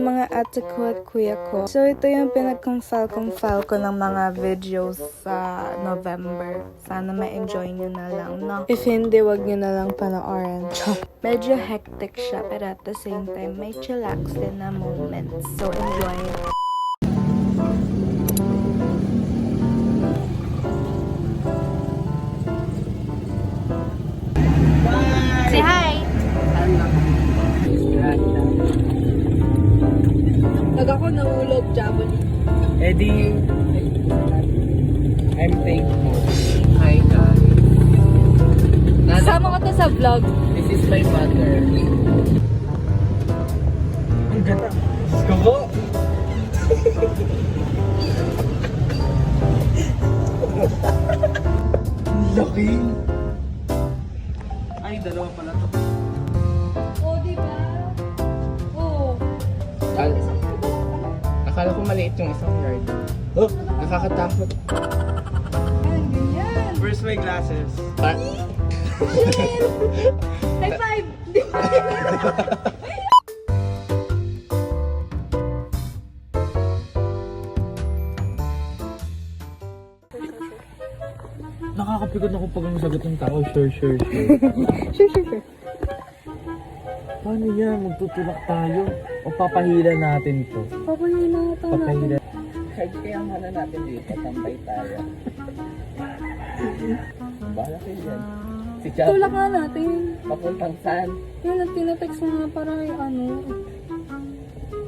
mga ate ko at kuya ko. So, ito yung pinag-confile ko ng mga videos sa November. Sana ma-enjoy nyo na lang, no? If hindi, wag nyo na lang panoorin. Medyo hectic siya, pero at the same time, may chillax din na moments. So, enjoy it. Say hi! Pag ako nahulog, Jaboli. Eddie, I'm thankful. Hi guys. Sama ko to sa vlog. This is my mother. Ang ganda. Skubo! Laki! Ay, dalawa pala to. Oh, diba? Oh. Akala ko maliit yung isang yard. Oh, nakakatakot. Ay, ganyan. Where's my glasses? High five! Nakakapikot ako pag ang sagot ng tao. Sure. Sure. Paano yan? Magtutulak tayo? O papahila natin to? Papahila ito natin. Papahila. Kaya muna natin dito. Tambay tayo. Bahala kayo yan. Si Chad. Tulak nga natin. Papuntang saan? Yan, at tinatext nga para ano.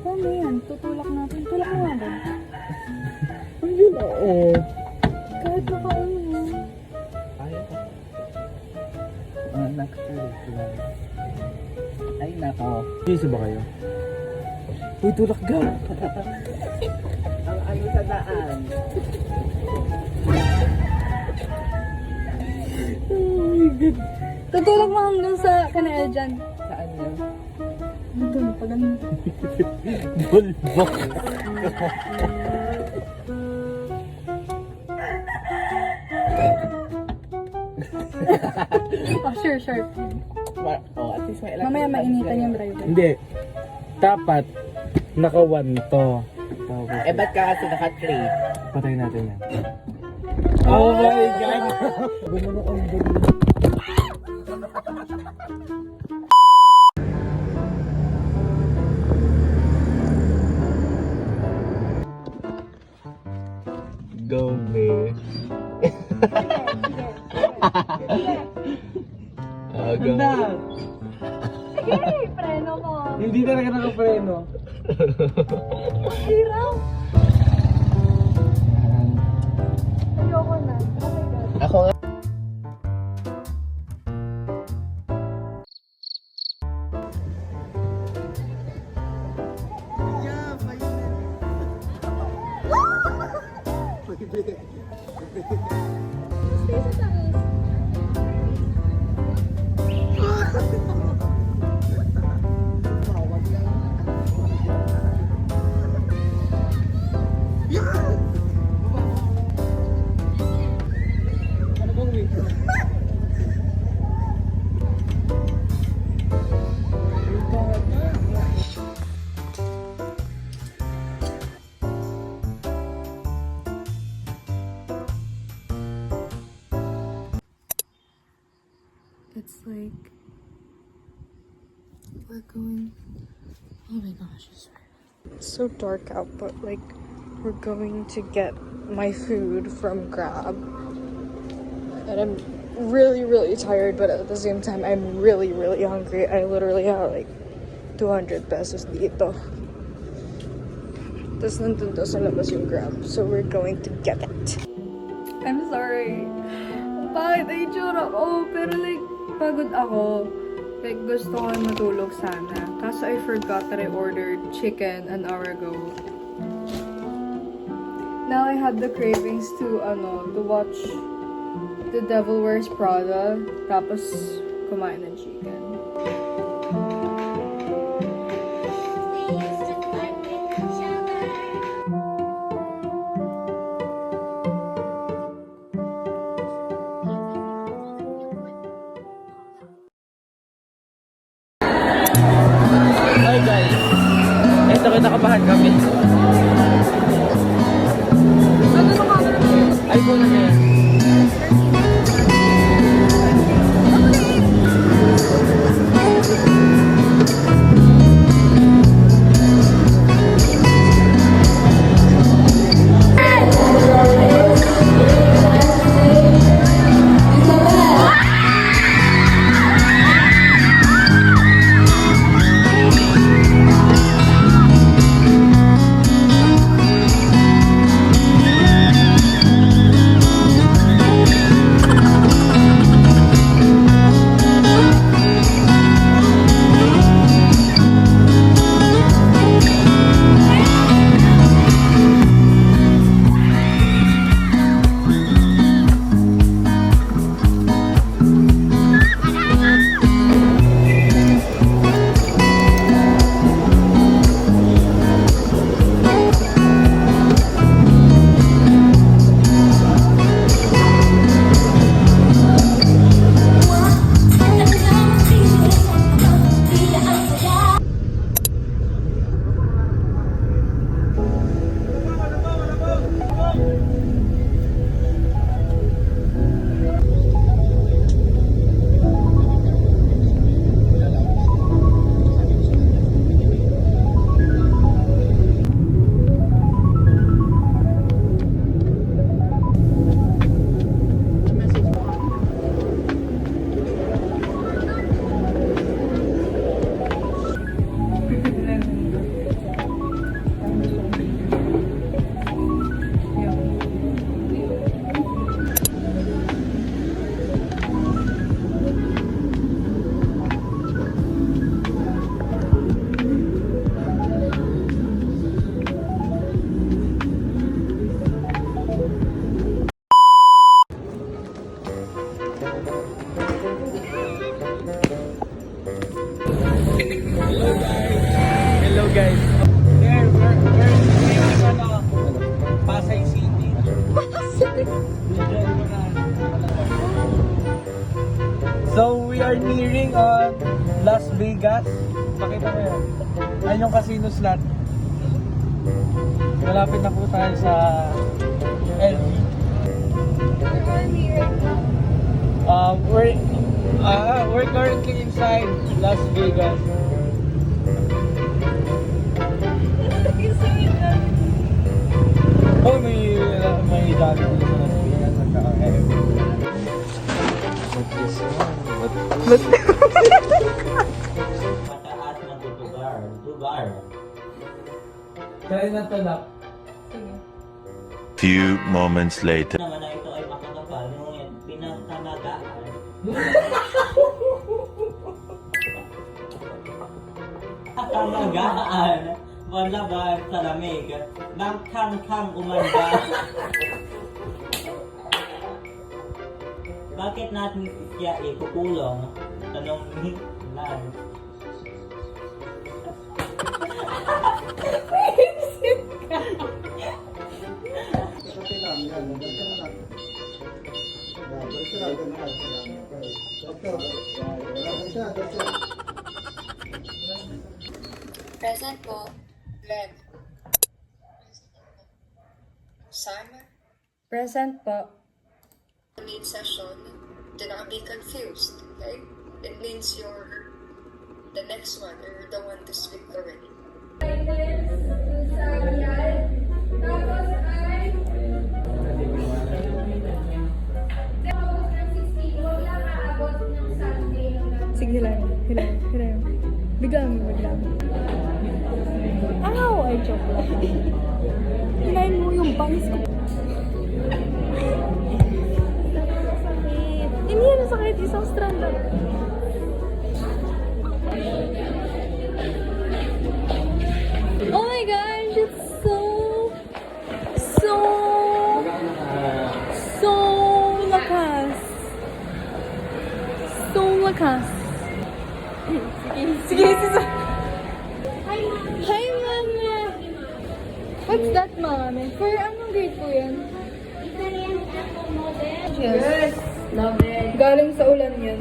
Paano yan? Tutulak natin. Tulak nga ba? Hindi na eh. Kahit nakaano. Ayaw ko. Anak ko. Ay nako. Piso ba kayo? Uy, tulak ga. Ang ano sa daan. Oh my God. Tutulak mo hanggang sa kanal dyan. Saan yun? Ito, pag ano. Bulbok. Oh, sure. Oh, at least may Mamaya mainitan yung driver. Hindi. Dapat naka-1 to. Tapos, Eh, ba't ka kasi naka-3? patay natin yan. Oh my God! Gano'n ang galing. Go, me. Go. Sige, preno mo. Hindi talaga naka-preno. Hirap. Ayoko na. Oh my God. Ako nga. Stay sa taas. It's like we're going. Oh my gosh, it's so dark out, but like we're going to get my food from Grab, and I'm really tired, but at the same time I'm really hungry. I literally have like 200 pesos dito. Tapos nandun daw sa labas yung Grab, so we're going to get it. I'm sorry. Bakit ay itsura ko? Pero like, pagod ako. Like, gusto ko matulog sana. Kaso I forgot that I ordered chicken an hour ago. Now I had the cravings to watch The Devil Wears Prada. Tapos, kumain ng chicken. Ito nakabahan kami. Ano sa camera na yun? iPhone na yan. Hello guys. We're Pasay City. So we are nearing on Las Vegas. Pakita mo yan. Ayun yung casino slot. Malapit na po tayo sa LV. We're currently inside Las Vegas. Oh, may dami dito sa Las Vegas. Mataas na lugar. Kaya na talak. Few moments later. Naman na ito ay makakapal, ngunit pinangkamagaan. Kamagaan, malaban sa lamig, ng kang umanda. Bakit natin siya ikukulong? Tanong ni Lan. Present po. Glenn. Simon. Present po. Main session. Do not be confused. Okay? It means you're the next one or you're the one to speak already. Sige, hilayo. Biglang. Ow! Ay, joke lang. Hilayin mo yung bangs ko. Hindi yan sakit. Isang strand lang. Oh my gosh! It's so lakas. So lakas. Sige. Hi, Mama. What's that, Mama? For anong grade po yan? Yes. Love it. Galing sa ulan yan.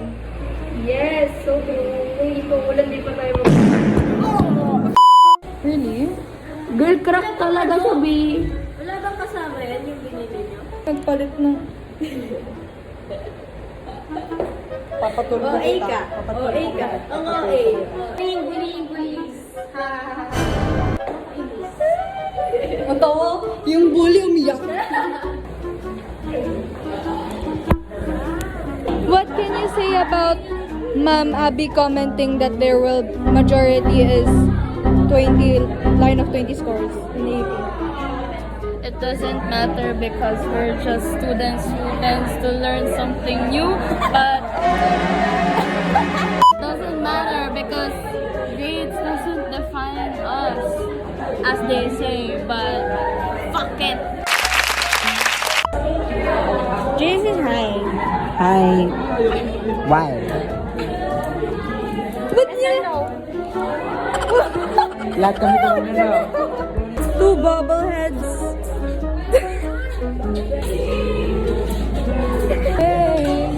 Yes, so true. Kung hindi po ulan, di pa tayo mag- Really? Girl crack talaga siya, B. Wala bang kasama yan yung binili nyo? Nagpalit ng... O, A ka. O, A ka. Ang O, A. Buling, buling. Ha, ha, ha. Ang tawa, yung bully umiyak. What can you say about Ma'am Abby commenting that their will majority is 20 line of 20 scores in AP? It doesn't matter because we're just students who tends to learn something new, but it doesn't matter because grades doesn't define us, as they say, but fuck it. James is high. Hi. Why? But you Lahat kami ko na. two bobbleheads. Hey.